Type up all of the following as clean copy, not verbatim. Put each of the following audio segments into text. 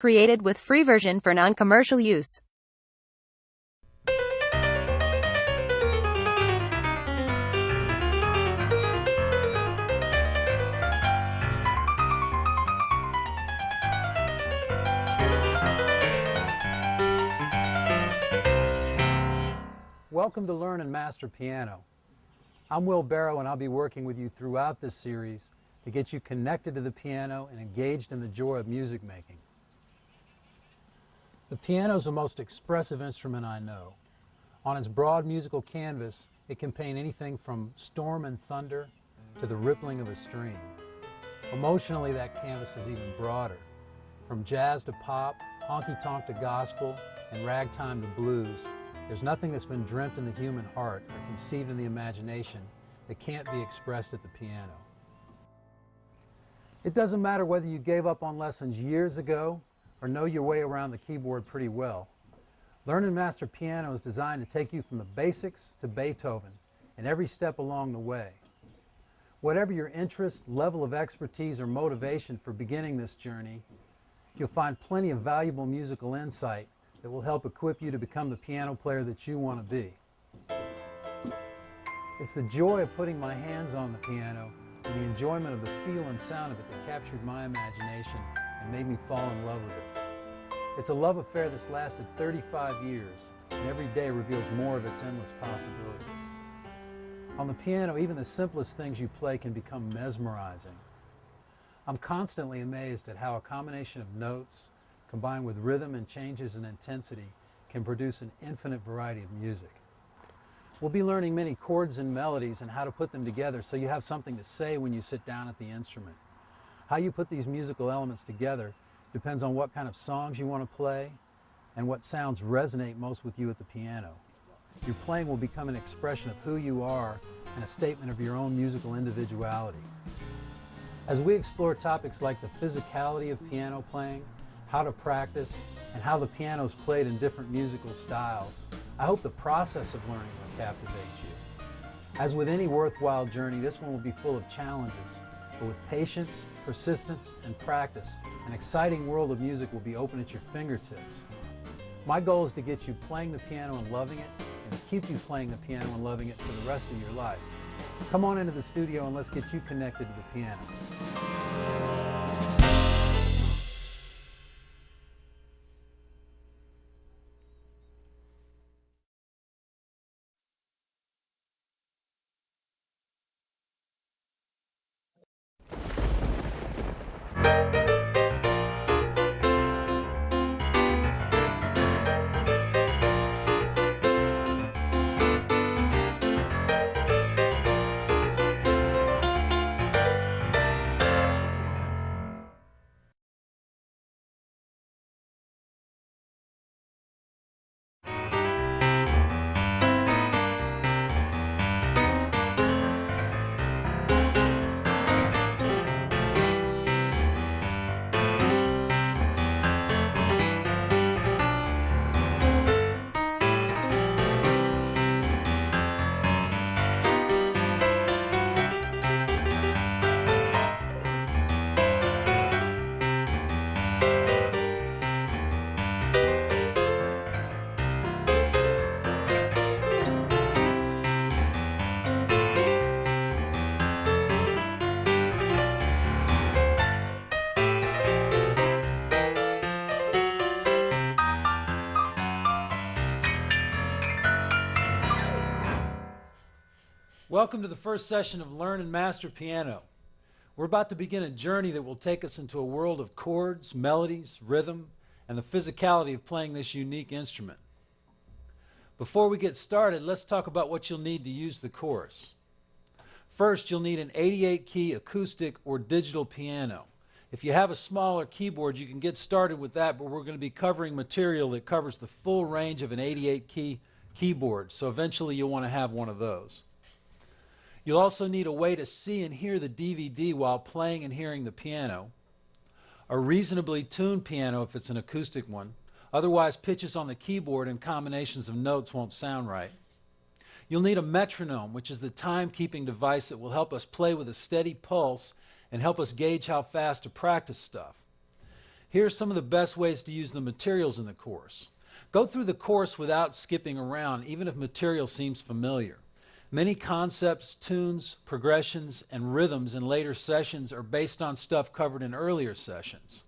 Created with free version for non-commercial use. Welcome to Learn and Master Piano. I'm Will Barrow, and I'll be working with you throughout this series to get you connected to the piano and engaged in the joy of music making. The piano is the most expressive instrument I know. On its broad musical canvas, it can paint anything from storm and thunder to the rippling of a stream. Emotionally, that canvas is even broader. From jazz to pop, honky-tonk to gospel, and ragtime to blues, there's nothing that's been dreamt in the human heart or conceived in the imagination that can't be expressed at the piano. It doesn't matter whether you gave up on lessons years ago or know your way around the keyboard pretty well. Learn and Master Piano is designed to take you from the basics to Beethoven and every step along the way. Whatever your interest, level of expertise, or motivation for beginning this journey, you'll find plenty of valuable musical insight that will help equip you to become the piano player that you want to be. It's the joy of putting my hands on the piano and the enjoyment of the feel and sound of it that captured my imagination and made me fall in love with it. It's a love affair that's lasted 35 years, and every day reveals more of its endless possibilities. On the piano, even the simplest things you play can become mesmerizing. I'm constantly amazed at how a combination of notes, combined with rhythm and changes in intensity, can produce an infinite variety of music. We'll be learning many chords and melodies and how to put them together so you have something to say when you sit down at the instrument. How you put these musical elements together depends on what kind of songs you want to play and what sounds resonate most with you at the piano. Your playing will become an expression of who you are and a statement of your own musical individuality. As we explore topics like the physicality of piano playing, how to practice, and how the piano is played in different musical styles, I hope the process of learning will captivate you. As with any worthwhile journey, this one will be full of challenges, but with patience, persistence, and practice, an exciting world of music will be open at your fingertips. My goal is to get you playing the piano and loving it, and to keep you playing the piano and loving it for the rest of your life. Come on into the studio and let's get you connected to the piano. Welcome to the first session of Learn and Master Piano. We're about to begin a journey that will take us into a world of chords, melodies, rhythm, and the physicality of playing this unique instrument. Before we get started, let's talk about what you'll need to use the course. First, you'll need an 88-key acoustic or digital piano. If you have a smaller keyboard, you can get started with that, but we're going to be covering material that covers the full range of an 88-key keyboard, so eventually you'll want to have one of those. You'll also need a way to see and hear the DVD while playing and hearing the piano, a reasonably tuned piano if it's an acoustic one, otherwise pitches on the keyboard and combinations of notes won't sound right. You'll need a metronome, which is the time-keeping device that will help us play with a steady pulse and help us gauge how fast to practice stuff. Here are some of the best ways to use the materials in the course. Go through the course without skipping around, even if material seems familiar. Many concepts, tunes, progressions, and rhythms in later sessions are based on stuff covered in earlier sessions.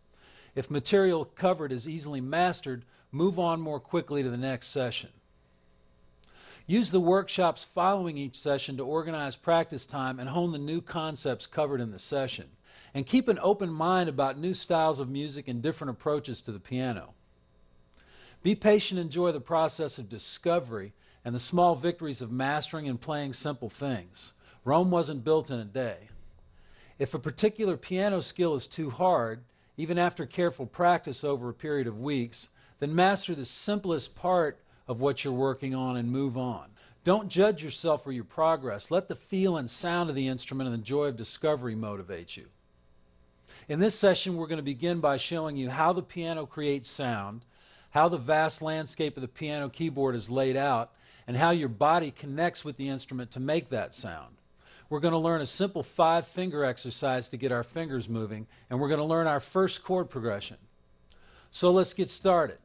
If material covered is easily mastered, move on more quickly to the next session. Use the workshops following each session to organize practice time and hone the new concepts covered in the session. And keep an open mind about new styles of music and different approaches to the piano. Be patient and enjoy the process of discovery and the small victories of mastering and playing simple things. Rome wasn't built in a day. If a particular piano skill is too hard, even after careful practice over a period of weeks, then master the simplest part of what you're working on and move on. Don't judge yourself or your progress. Let the feel and sound of the instrument and the joy of discovery motivate you. In this session, we're going to begin by showing you how the piano creates sound, how the vast landscape of the piano keyboard is laid out, and how your body connects with the instrument to make that sound. We're going to learn a simple 5-finger exercise to get our fingers moving, and we're going to learn our first chord progression. So let's get started.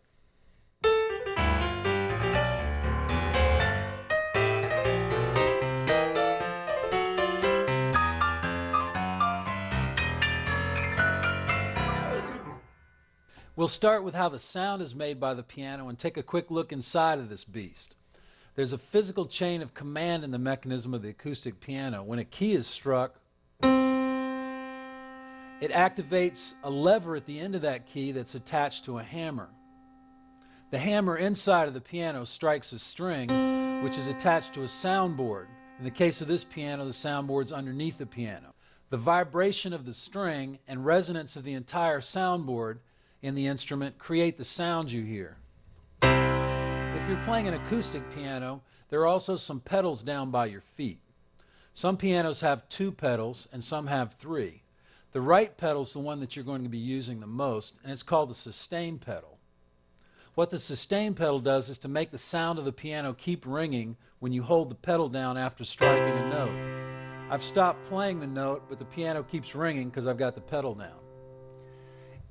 We'll start with how the sound is made by the piano and take a quick look inside of this beast. There's a physical chain of command in the mechanism of the acoustic piano. When a key is struck, it activates a lever at the end of that key that's attached to a hammer. The hammer inside of the piano strikes a string, which is attached to a soundboard. In the case of this piano, the soundboard's underneath the piano. The vibration of the string and resonance of the entire soundboard in the instrument create the sound you hear. If you're playing an acoustic piano, there are also some pedals down by your feet. Some pianos have 2 pedals and some have 3. The right pedal is the one that you're going to be using the most, and it's called the sustain pedal. What the sustain pedal does is to make the sound of the piano keep ringing when you hold the pedal down after striking a note. I've stopped playing the note, but the piano keeps ringing because I've got the pedal down.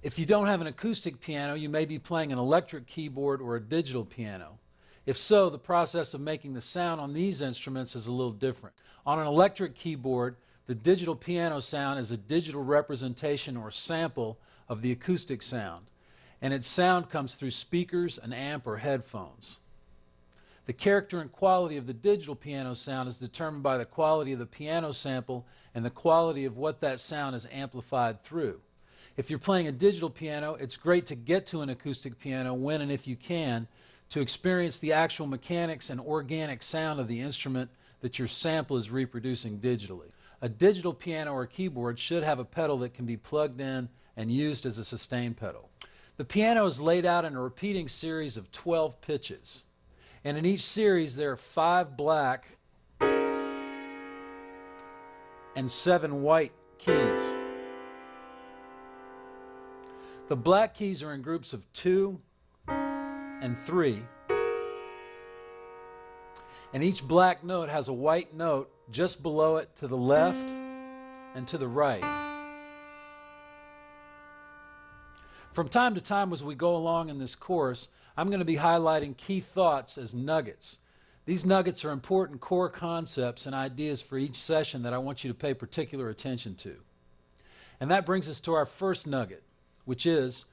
If you don't have an acoustic piano, you may be playing an electric keyboard or a digital piano. If so, the process of making the sound on these instruments is a little different. On an electric keyboard, the digital piano sound is a digital representation or sample of the acoustic sound, and its sound comes through speakers, an amp, or headphones. The character and quality of the digital piano sound is determined by the quality of the piano sample and the quality of what that sound is amplified through. If you're playing a digital piano, it's great to get to an acoustic piano when and if you can to experience the actual mechanics and organic sound of the instrument that your sample is reproducing digitally. A digital piano or keyboard should have a pedal that can be plugged in and used as a sustain pedal. The piano is laid out in a repeating series of 12 pitches, and in each series there are 5 black and 7 white keys. The black keys are in groups of 2 and 3, and each black note has a white note just below it to the left and to the right. From time to time as we go along in this course, I'm going to be highlighting key thoughts as nuggets. These nuggets are important core concepts and ideas for each session that I want you to pay particular attention to. And that brings us to our first nugget, which is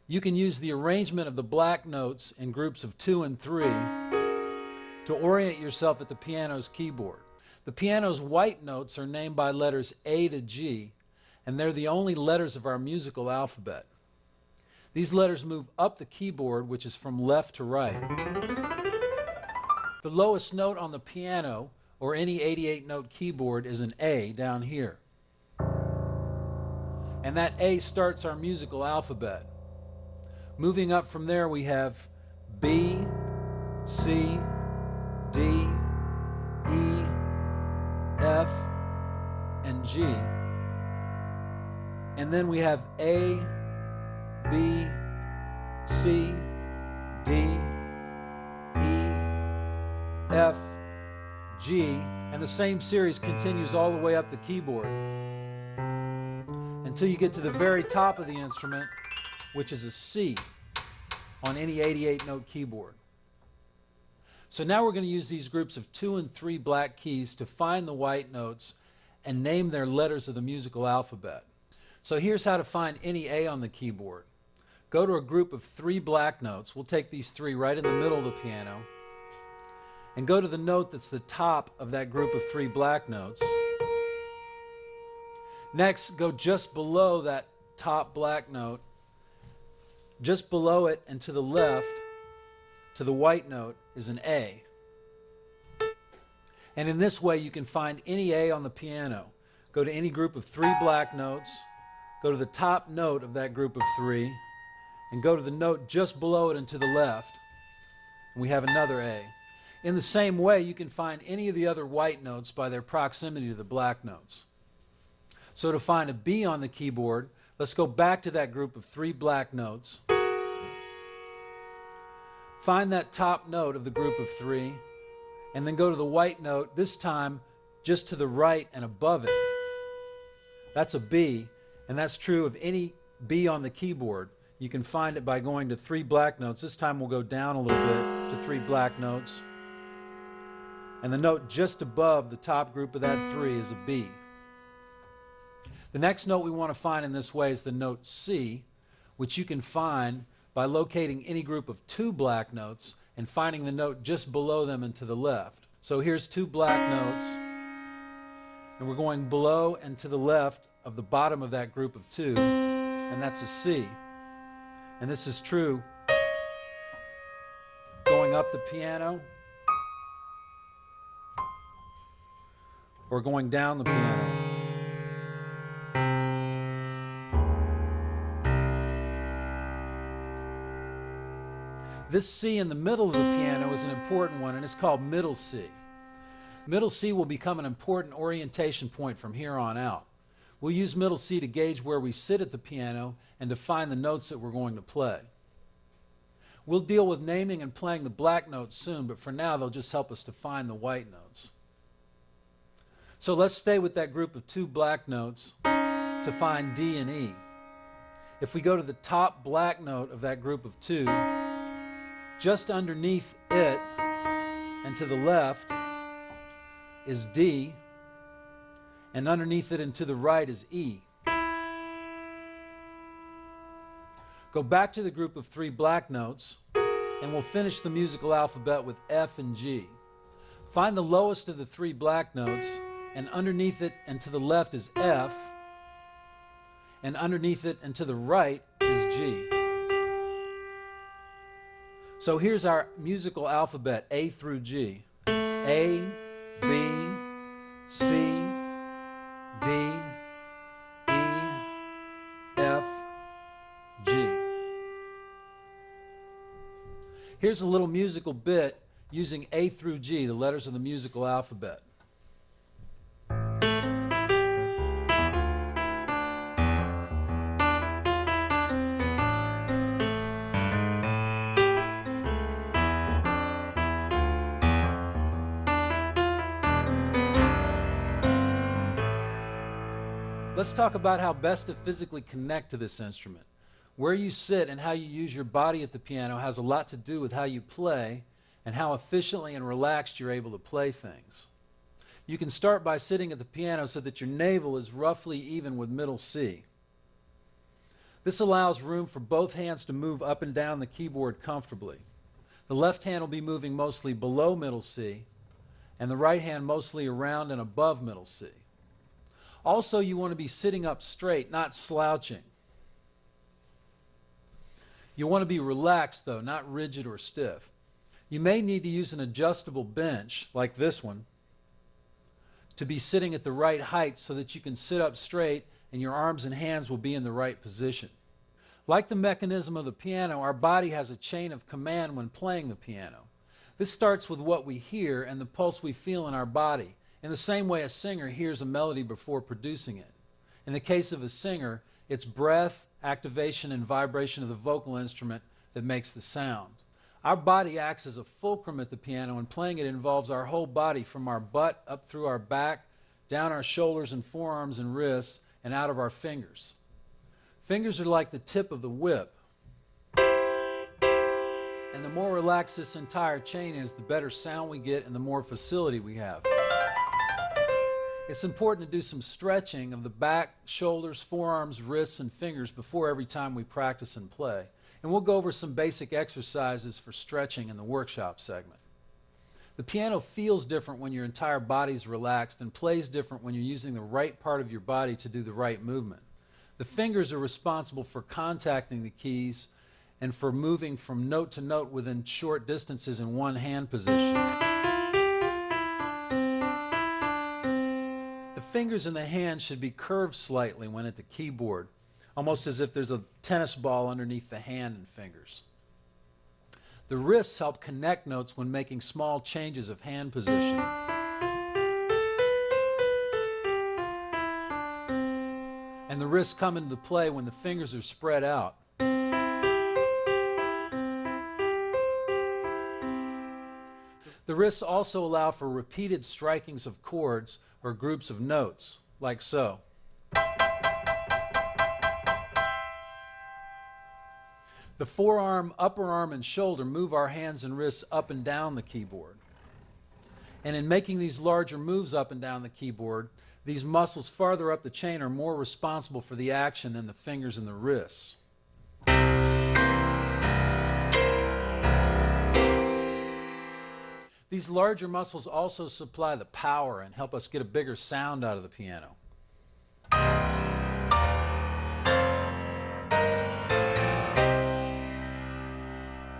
you can use the arrangement of the black notes in groups of 2 and 3 to orient yourself at the piano's keyboard. The piano's white notes are named by letters A to G, and they're the only letters of our musical alphabet. These letters move up the keyboard, which is from left to right. The lowest note on the piano, or any 88-note keyboard, is an A down here. And that A starts our musical alphabet. Moving up from there, we have B, C, D, E, F, and G. And then we have A, B, C, D, E, F, G, and the same series continues all the way up the keyboard until you get to the very top of the instrument which is a C on any 88-note keyboard. So now we're going to use these groups of 2 and 3 black keys to find the white notes and name their letters of the musical alphabet. So here's how to find any A on the keyboard. Go to a group of 3 black notes. We'll take these 3 right in the middle of the piano and go to the note that's the top of that group of 3 black notes. Next, go just below that top black note, just below it and to the left, to the white note, is an A. And in this way, you can find any A on the piano. Go to any group of 3 black notes, go to the top note of that group of 3, and go to the note just below it and to the left, and we have another A. In the same way, you can find any of the other white notes by their proximity to the black notes. So to find a B on the keyboard, let's go back to that group of 3 black notes. Find that top note of the group of 3, and then go to the white note, this time just to the right and above it. That's a B, and that's true of any B on the keyboard. You can find it by going to 3 black notes. This time we'll go down a little bit to 3 black notes. And the note just above the top group of that 3 is a B. The next note we want to find in this way is the note C, which you can find by locating any group of 2 black notes and finding the note just below them and to the left. So here's 2 black notes, and we're going below and to the left of the bottom of that group of 2, and that's a C. And this is true going up the piano or going down the piano. This C in the middle of the piano is an important one, and it's called middle C. Middle C will become an important orientation point from here on out. We'll use middle C to gauge where we sit at the piano and to find the notes that we're going to play. We'll deal with naming and playing the black notes soon, but for now they'll just help us to find the white notes. So let's stay with that group of 2 black notes to find D and E. If we go to the top black note of that group of 2, just underneath it and to the left is D, and underneath it and to the right is E. Go back to the group of 3 black notes, and we'll finish the musical alphabet with F and G. Find the lowest of the 3 black notes, and underneath it and to the left is F, and underneath it and to the right is G. So here's our musical alphabet, A through G. A, B, C, D, E, F, G. Here's a little musical bit using A through G, the letters of the musical alphabet. Let's talk about how best to physically connect to this instrument. Where you sit and how you use your body at the piano has a lot to do with how you play and how efficiently and relaxed you're able to play things. You can start by sitting at the piano so that your navel is roughly even with middle C. This allows room for both hands to move up and down the keyboard comfortably. The left hand will be moving mostly below middle C, and the right hand mostly around and above middle C. Also, you want to be sitting up straight, not slouching. You want to be relaxed, though, not rigid or stiff. You may need to use an adjustable bench, like this one, to be sitting at the right height so that you can sit up straight and your arms and hands will be in the right position. Like the mechanism of the piano, our body has a chain of command when playing the piano. This starts with what we hear and the pulse we feel in our body, in the same way a singer hears a melody before producing it. In the case of a singer, it's breath, activation, and vibration of the vocal instrument that makes the sound. Our body acts as a fulcrum at the piano, and playing it involves our whole body, from our butt up through our back, down our shoulders and forearms and wrists, and out of our fingers. Fingers are like the tip of the whip. And the more relaxed this entire chain is, the better sound we get and the more facility we have. It's important to do some stretching of the back, shoulders, forearms, wrists, and fingers before every time we practice and play. And we'll go over some basic exercises for stretching in the workshop segment. The piano feels different when your entire body's relaxed and plays different when you're using the right part of your body to do the right movement. The fingers are responsible for contacting the keys and for moving from note to note within short distances in one hand position. The fingers in the hand should be curved slightly when at the keyboard, almost as if there's a tennis ball underneath the hand and fingers. The wrists help connect notes when making small changes of hand position. And the wrists come into play when the fingers are spread out. The wrists also allow for repeated strikings of chords or groups of notes, like so. The forearm, upper arm, and shoulder move our hands and wrists up and down the keyboard. And in making these larger moves up and down the keyboard, these muscles farther up the chain are more responsible for the action than the fingers and the wrists. These larger muscles also supply the power and help us get a bigger sound out of the piano.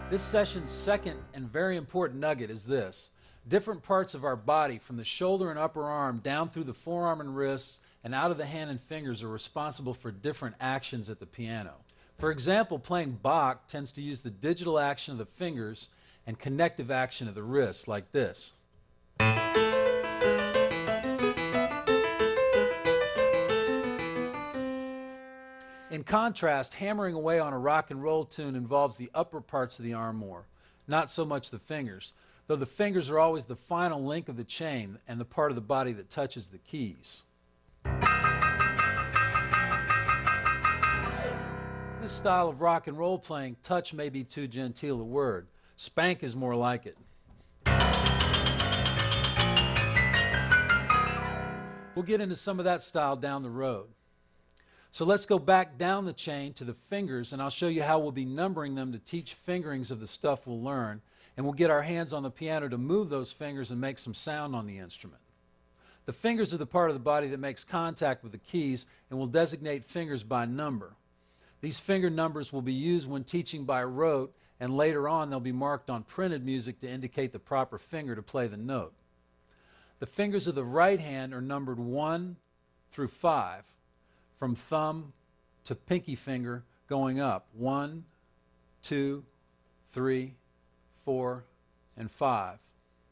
This session's second and very important nugget is this. Different parts of our body, from the shoulder and upper arm down through the forearm and wrists and out of the hand and fingers, are responsible for different actions at the piano. For example, playing Bach tends to use the digital action of the fingers and connective action of the wrists, like this. In contrast, hammering away on a rock and roll tune involves the upper parts of the arm more, not so much the fingers, though the fingers are always the final link of the chain and the part of the body that touches the keys. This style of rock and roll playing, touch may be too genteel a word. Spank is more like it. We'll get into some of that style down the road. So let's go back down the chain to the fingers, and I'll show you how we'll be numbering them to teach fingerings of the stuff we'll learn, and we'll get our hands on the piano to move those fingers and make some sound on the instrument. The fingers are the part of the body that makes contact with the keys, and we'll designate fingers by number. These finger numbers will be used when teaching by rote, and later on they'll be marked on printed music to indicate the proper finger to play the note. The fingers of the right hand are numbered 1 through 5, from thumb to pinky finger going up. 1, 2, 3, 4, and 5.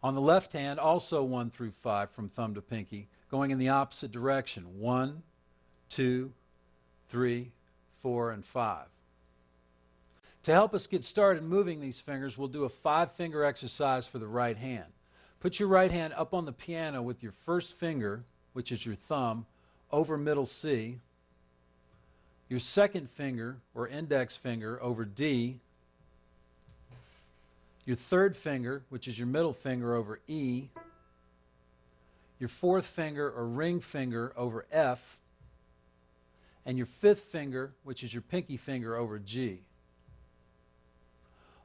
On the left hand, also 1 through 5 from thumb to pinky, going in the opposite direction. 1, 2, 3, 4, and 5. To help us get started moving these fingers, we'll do a 5-finger exercise for the right hand. Put your right hand up on the piano with your first finger, which is your thumb, over middle C, your second finger, or index finger, over D, your third finger, which is your middle finger, over E, your fourth finger, or ring finger, over F, and your fifth finger, which is your pinky finger, over G.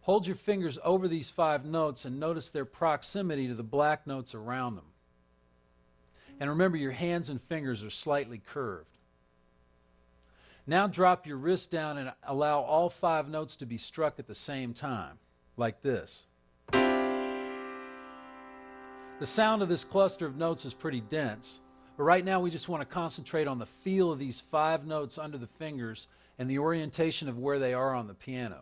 Hold your fingers over these 5 notes and notice their proximity to the black notes around them. And remember, your hands and fingers are slightly curved. Now drop your wrist down and allow all 5 notes to be struck at the same time, like this. The sound of this cluster of notes is pretty dense, but right now we just want to concentrate on the feel of these 5 notes under the fingers and the orientation of where they are on the piano.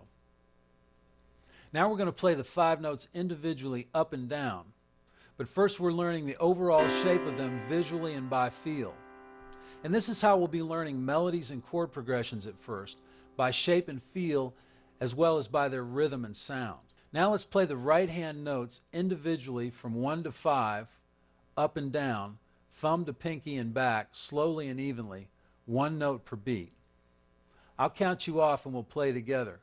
Now we're going to play the 5 notes individually up and down, but first we're learning the overall shape of them visually and by feel. And this is how we'll be learning melodies and chord progressions at first, by shape and feel, as well as by their rhythm and sound. Now let's play the right hand notes individually from 1 to 5, up and down, thumb to pinky and back, slowly and evenly, 1 note per beat. I'll count you off and we'll play together.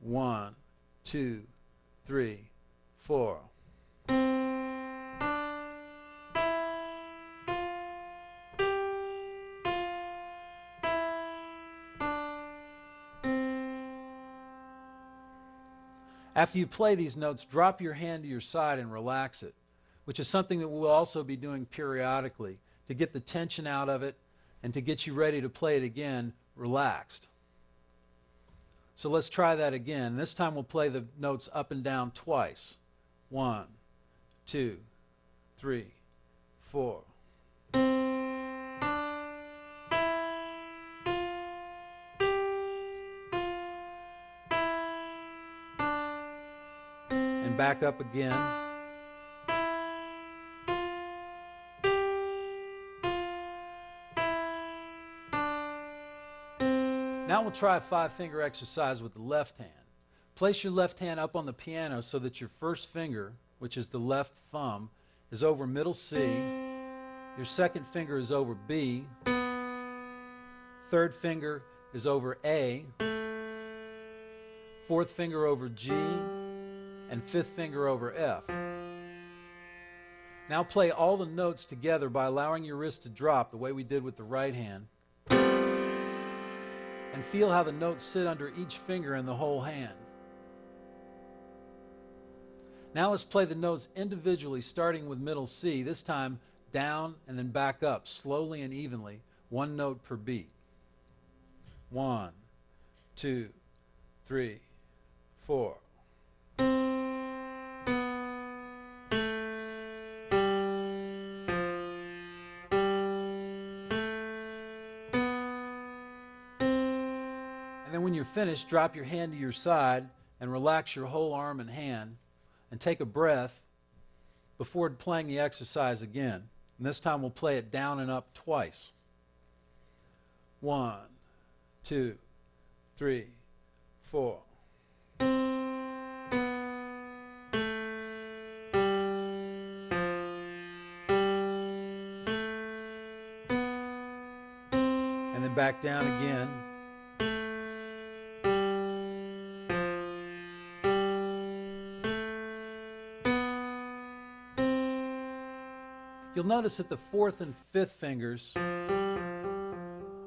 1, 2, 3, 4. After you play these notes, drop your hand to your side and relax it, which is something that we'll also be doing periodically to get the tension out of it and to get you ready to play it again relaxed. So let's try that again. This time we'll play the notes up and down twice. 1, 2, 3, 4. And back up again. Now we'll try a 5-finger exercise with the left hand. Place your left hand up on the piano so that your first finger, which is the left thumb, is over middle C. Your second finger is over B. Third finger is over A. Fourth finger over G. And fifth finger over F. Now play all the notes together by allowing your wrist to drop the way we did with the right hand. And feel how the notes sit under each finger in the whole hand. Now let's play the notes individually, starting with middle C, this time down and then back up, slowly and evenly, one note per beat. 1, 2, 3, 4. And then when you're finished, drop your hand to your side and relax your whole arm and hand and take a breath before playing the exercise again. And this time we'll play it down and up twice. 1, 2, 3, 4. And then back down again. You'll notice that the fourth and fifth fingers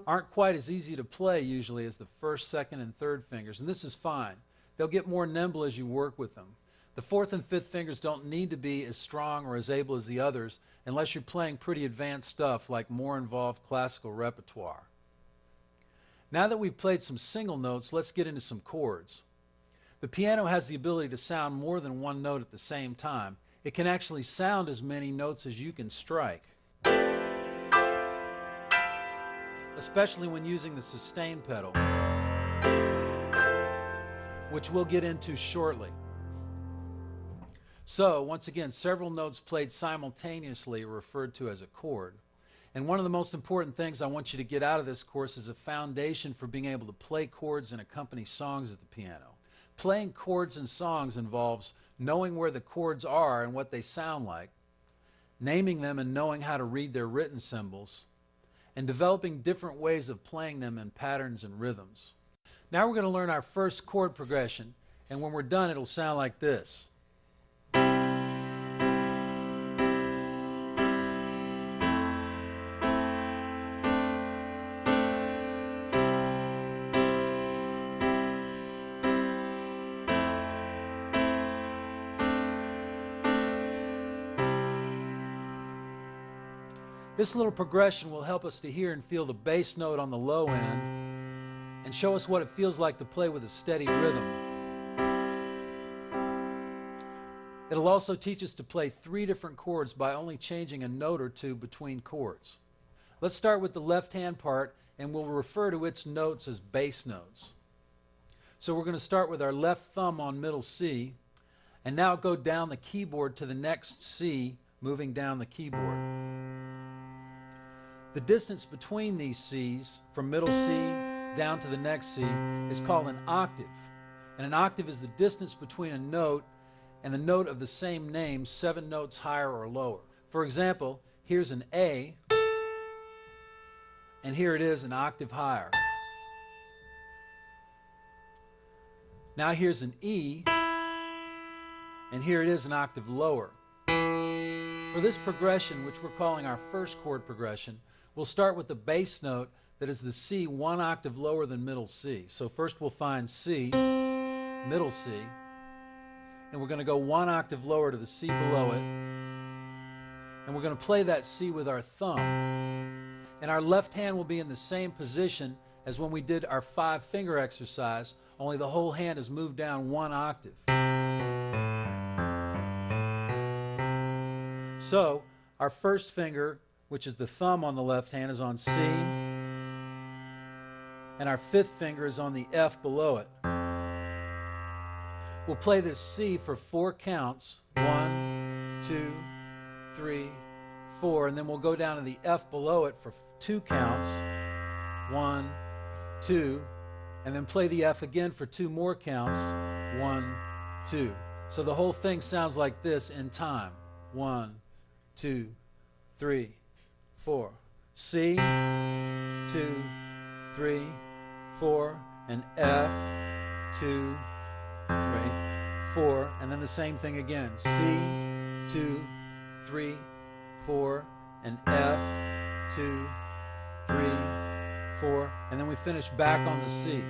aren't quite as easy to play usually as the first, second, and third fingers, and this is fine. They'll get more nimble as you work with them. The fourth and fifth fingers don't need to be as strong or as able as the others unless you're playing pretty advanced stuff like more involved classical repertoire. Now that we've played some single notes, let's get into some chords. The piano has the ability to sound more than one note at the same time. It can actually sound as many notes as you can strike, especially when using the sustain pedal, which we'll get into shortly. So, once again, several notes played simultaneously are referred to as a chord. And one of the most important things I want you to get out of this course is a foundation for being able to play chords and accompany songs at the piano. Playing chords and songs involves knowing where the chords are and what they sound like, naming them and knowing how to read their written symbols, and developing different ways of playing them in patterns and rhythms. Now we're going to learn our first chord progression, and when we're done it'll sound like this. This little progression will help us to hear and feel the bass note on the low end and show us what it feels like to play with a steady rhythm. It'll also teach us to play 3 different chords by only changing a note or two between chords. Let's start with the left hand part, and we'll refer to its notes as bass notes. So we're going to start with our left thumb on middle C, and now go down the keyboard to the next C, moving down the keyboard. The distance between these C's, from middle C down to the next C, is called an octave. And an octave is the distance between a note and the note of the same name 7 notes higher or lower. For example, here's an A, and here it is an octave higher. Now here's an E, and here it is an octave lower. For this progression, which we're calling our first chord progression, we'll start with the bass note that is the C 1 octave lower than middle C. So first we'll find C, middle C, and we're going to go 1 octave lower to the C below it, and we're going to play that C with our thumb. And our left hand will be in the same position as when we did our 5-finger exercise, only the whole hand is moved down 1 octave. So our first finger, which is the thumb on the left hand, is on C, and our 5th finger is on the F below it. We'll play this C for 4 counts, 1, 2, 3, 4, and then we'll go down to the F below it for 2 counts, 1, 2, and then play the F again for 2 more counts, 1, 2. So the whole thing sounds like this in time. 1, 2, 3, 4. C, 2, 3, 4, and F, 2, 3, 4, and then the same thing again. C, 2, 3, 4, and F, 2, 3, 4, and then we finish back on the C.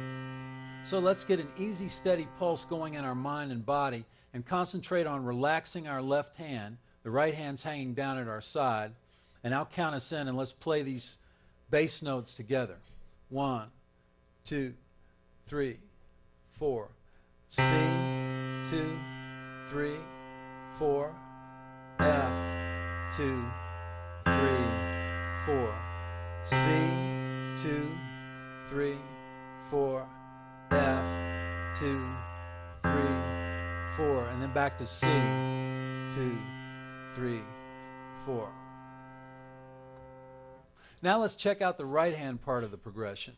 So let's get an easy, steady pulse going in our mind and body and concentrate on relaxing our left hand. The right hand's hanging down at our side, and I'll count us in and let's play these bass notes together. 1, 2, 3, 4. C, 2, 3, 4, F, 2, 3, 4. C, 2, 3, 4, F, 2, 3, 4, and then back to C, 2, 3, 4. Now let's check out the right hand part of the progression.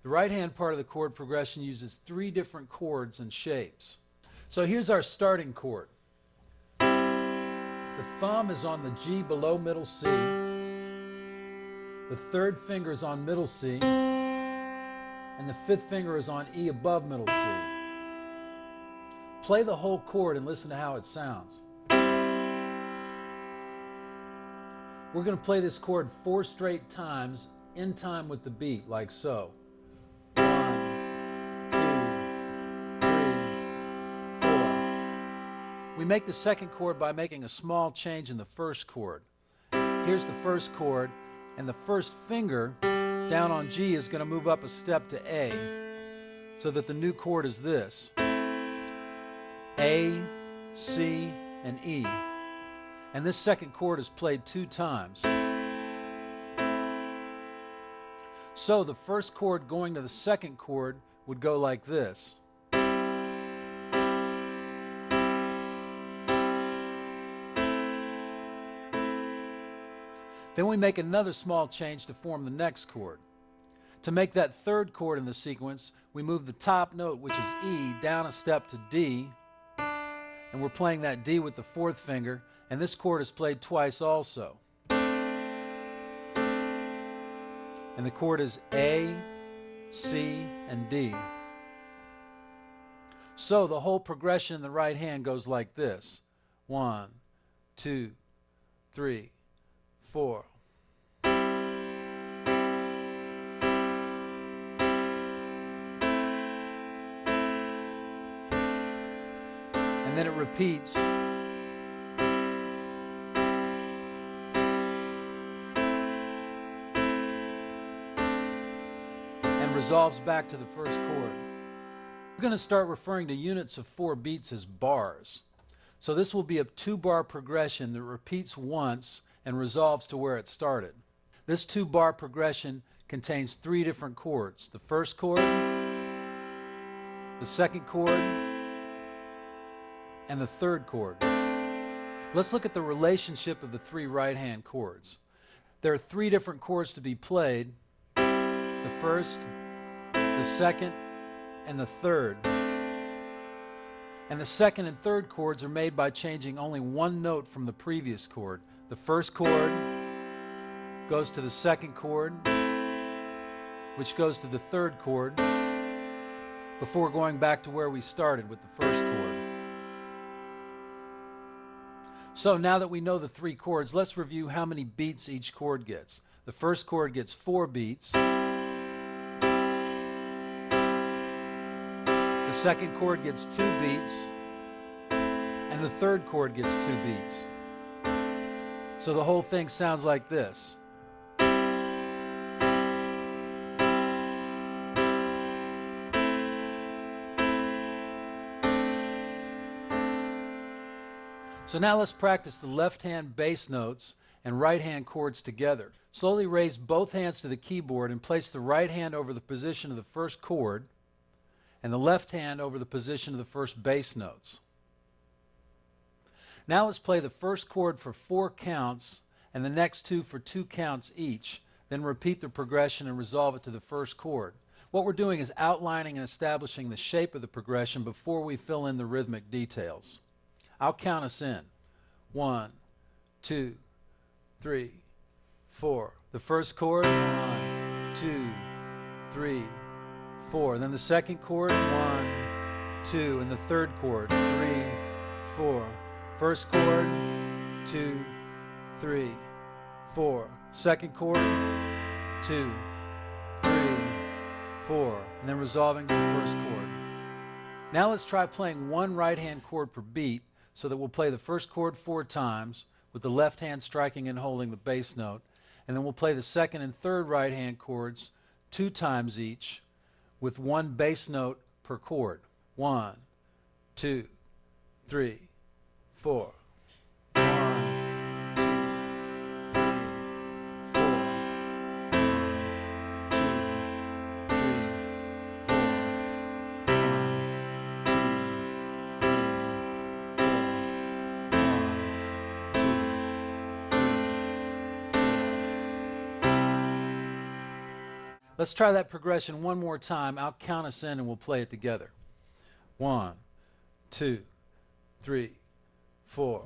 The right hand part of the chord progression uses 3 different chords and shapes. So here's our starting chord. The thumb is on the G below middle C. The 3rd finger is on middle C. And the 5th finger is on E above middle C. Play the whole chord and listen to how it sounds. We're going to play this chord 4 straight times in time with the beat, like so. 1, 2, 3, 4. We make the second chord by making a small change in the first chord. Here's the first chord, and the first finger down on G is going to move up a step to A, so that the new chord is this: A, C, and E. And this second chord is played 2 times. So the first chord going to the second chord would go like this. Then we make another small change to form the next chord. To make that 3rd chord in the sequence, we move the top note, which is E, down a step to D, and we're playing that D with the 4th finger, and this chord is played twice also. And the chord is A, C, and D. So the whole progression in the right hand goes like this: 1, 2, 3, 4. And then it repeats. And resolves back to the first chord. We're going to start referring to units of 4 beats as bars. So this will be a 2-bar progression that repeats once and resolves to where it started. This 2-bar progression contains 3 different chords: the first chord, the second chord, and the 3rd chord. Let's look at the relationship of the 3 right-hand chords. There are 3 different chords to be played: the first, the second, and the 3rd. And the 2nd and 3rd chords are made by changing only 1 note from the previous chord. The first chord goes to the 2nd chord, which goes to the 3rd chord, before going back to where we started with the first chord. So now that we know the 3 chords, let's review how many beats each chord gets. The first chord gets 4 beats. The second chord gets 2 beats. And the third chord gets 2 beats. So the whole thing sounds like this. So now let's practice the left-hand bass notes and right-hand chords together. Slowly raise both hands to the keyboard and place the right hand over the position of the first chord and the left hand over the position of the first bass notes. Now let's play the first chord for 4 counts and the next 2 for 2 counts each. Then repeat the progression and resolve it to the first chord. What we're doing is outlining and establishing the shape of the progression before we fill in the rhythmic details. I'll count us in. 1, 2, 3, 4. The first chord, 1, 2, 3, 4. Then the second chord, 1, 2. And the third chord, 3, 4. First chord, 2, 3, 4. Second chord, 2, 3, 4. And then resolving to the first chord. Now let's try playing one right-hand chord per beat, so that we'll play the first chord 4 times with the left hand striking and holding the bass note, and then we'll play the second and third right hand chords 2 times each with 1 bass note per chord. 1, 2, 3, 4. 1, 2, 3, 4. 1, 2, 3, 4. Let's try that progression one more time. I'll count us in and we'll play it together. 1, 2, 3, 4.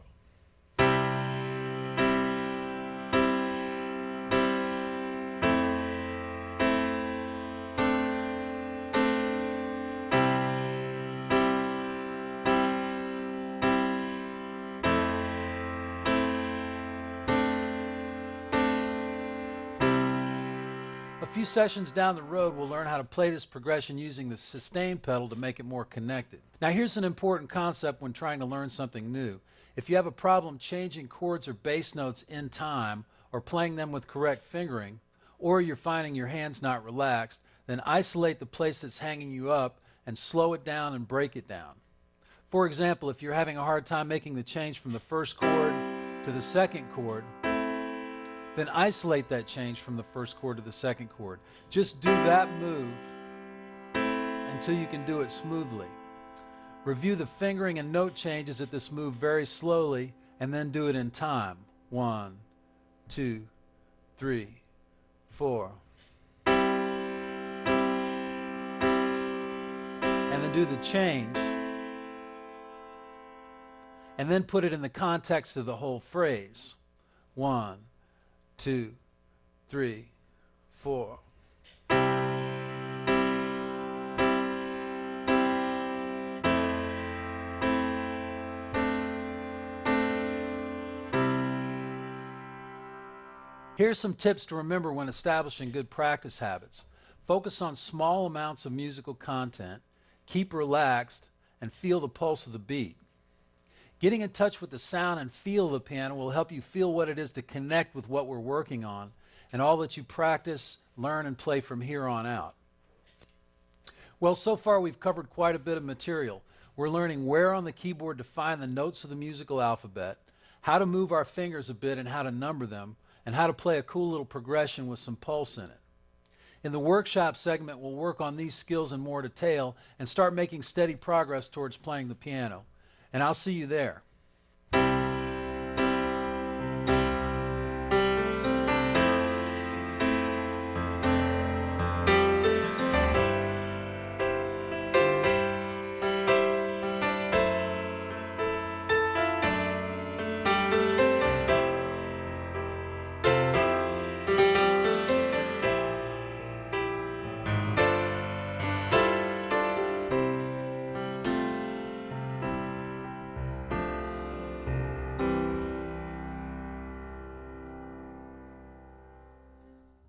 A few sessions down the road, we'll learn how to play this progression using the sustain pedal to make it more connected. Now here's an important concept when trying to learn something new. If you have a problem changing chords or bass notes in time, or playing them with correct fingering, or you're finding your hands not relaxed, then isolate the place that's hanging you up and slow it down and break it down. For example, if you're having a hard time making the change from the first chord to the second chord, then isolate that change from the first chord to the second chord. Just do that move until you can do it smoothly. Review the fingering and note changes at this move very slowly and then do it in time. 1, 2, 3, 4. And then do the change and then put it in the context of the whole phrase. 1, 2, 3, 4. Here's some tips to remember when establishing good practice habits. Focus on small amounts of musical content, keep relaxed, and feel the pulse of the beat. Getting in touch with the sound and feel of the piano will help you feel what it is to connect with what we're working on and all that you practice, learn, and play from here on out. Well, so far we've covered quite a bit of material. We're learning where on the keyboard to find the notes of the musical alphabet, how to move our fingers a bit and how to number them, and how to play a cool little progression with some pulse in it. In the workshop segment, we'll work on these skills in more detail and start making steady progress towards playing the piano. And I'll see you there.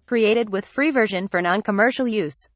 Created with free version for non-commercial use.